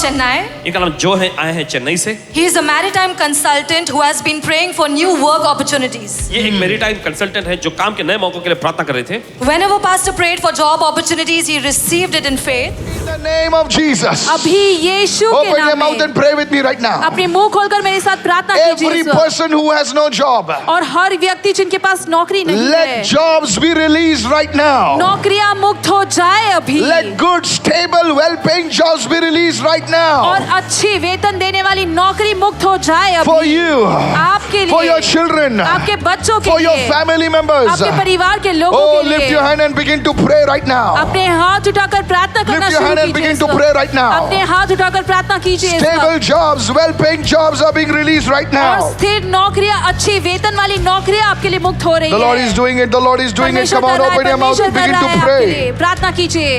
Chennai. इनका नाम जो है, आए हैं चेन्नई से। He is a maritime consultant who has been praying for new work opportunities. ये एक मैरीटाइम कंसल्टेंट है जो काम के नए मौकों के लिए प्रार्थना कर रहे थे। Whenever Pastor prayed for job opportunities, he received it in faith. In the name of Jesus. अभी यीशु के Open your नाम mouth में and pray with me right now. अपने मुंह खोलकर मेरे साथ प्रार्थना कीजिए Every इस वक्त। person who has no job, और हर व्यक्ति जिनके पास नौकरी नहीं let है, jobs be released right now. नौकरियां मुक्त हो जाए अभी। Let good, stable, well-paying jobs be released right और now. अच्छी वेतन देने वाली नौकरी मुक्त हो जाए For अभी। you, आपके for लिए, your children, आपके बच्चों के for your लिए, family members. आपके परिवार के लोगों Oh, के lift लिए। your hand and begin to pray right now. अपने हाथ उठाकर प्रार्थना करना Lift your शुरू hand and कीजिए begin इस to वक्त। pray right now. अपने हाथ उठाकर प्रार्थना कीजिए इस Stable वक्त। jobs, well-paying jobs are being released right और now. स्थिर नौकरियां, अच्छी वेतन वाली नौकरियां आपके लिए मुक्त हो रही The Lord है। is doing it. The Lord is doing it. परमेश्वर Come on, कर रहा है, open your mouth परमेश्वर and कर begin रहा to है आपके pray. लिए। प्रार्थना कीजिए,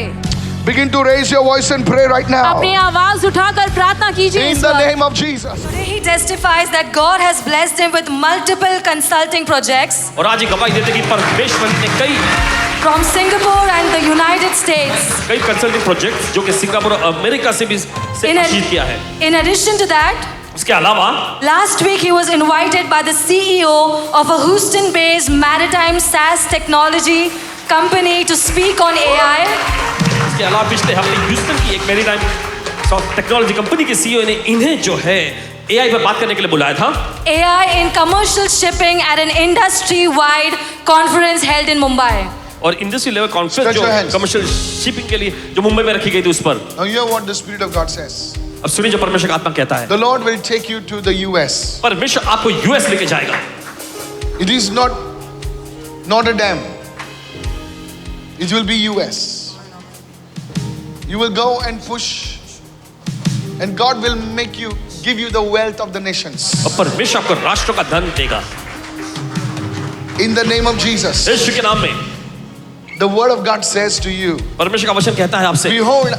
Begin to raise your voice and pray right now. अपनी आवाज उठाकर प्रार्थना कीजिए In इस the वक्त। name of Jesus. Today he testifies that God has blessed him with multiple consulting projects और आज ये गवाही देते कि परमेश्वर ने कई from Singapore and the United States. Consulting projects जो कि सिंगापुर और अमेरिका से भी In, आशीष किया है। in addition to that, इसके अलावा last week he was invited by the CEO of a Houston-based maritime SaaS technology company to speak on AI. इसके अलावा पिछले हफ्ते ह्यूस्टन की एक मैरीटाइम टेक्नोलॉजी कंपनी के सीईओ ने इन्हें जो है एआई पर बात करने के लिए बुलाया था। AI in commercial shipping at an industry-wide conference held in Mumbai. और इंडस्ट्री लेवल कॉन्फ्रेंस Stretch जो your hands. कमर्शियल शिपिंग के लिए जो मुंबई में रखी गई थी उस पर। Now hear what the Spirit of God says. अब सुनिए जो परमेश्वर का आत्मा कहता है। The Lord will take you to the US. परमेश्वर आपको यूएस लेके जाएगा। It is not a dam. It will be US. You will go and push, and God will give you the wealth of the nations. और परमेश्वर आपको राष्ट्रों का धन देगा। In the name of Jesus. यीशु के नाम में The word of God says to you, परमेश्वर का वचन कहता है आपसे, behold,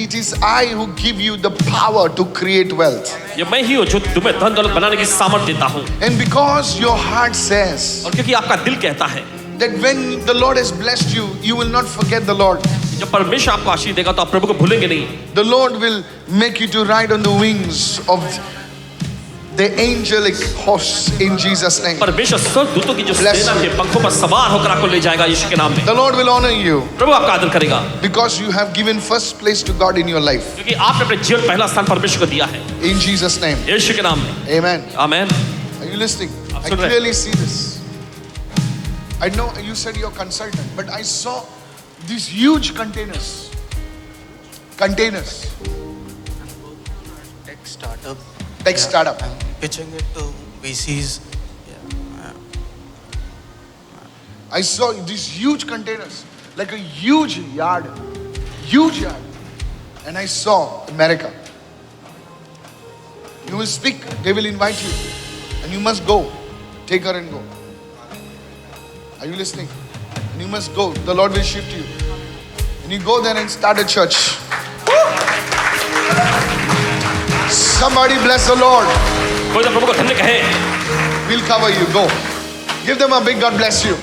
it is I who give you the power to create wealth. ये मैं ही हूँ जो तुम्हें धन दौलत बनाने की सामर्थ देता हूँ। And because your heart says और क्योंकि आपका दिल कहता है that when the Lord has blessed you, you will not forget the Lord. जब परमेश्वर आपको आशीष देगा तो आप प्रभु को भूलेंगे नहीं। The Lord will make you to ride on the wings of the angelic horse in Jesus' name. परमेश्वर स्वर्गदूतों की जो Bless सेना you. के पंखों पर सवार होकर आपको ले जाएगा यीशु के नाम में। The Lord will honor you प्रभु आपका आदर करेगा because you have given first place to God in your life. क्योंकि आपने अपने जीवन पहला स्थान परमेश्वर को दिया है In Jesus' name. यीशु के नाम में। Amen. Amen. Are you listening? I सुन रहे हैं। clearly see this. I know you said you're consultant, but I saw these huge containers. Containers. Tech startup. Tech startup. I'm pitching it to VCs. I saw these huge containers, like a huge yard. And I saw America. You will speak, they will invite you, and you must go. Take her and go. Are you listening? And you must go. The Lord will shift you. And you go there and start a church. Somebody bless the Lord. कोई तो प्रभु को धन्य कहे। We'll cover you. Go. Give them a big God bless you.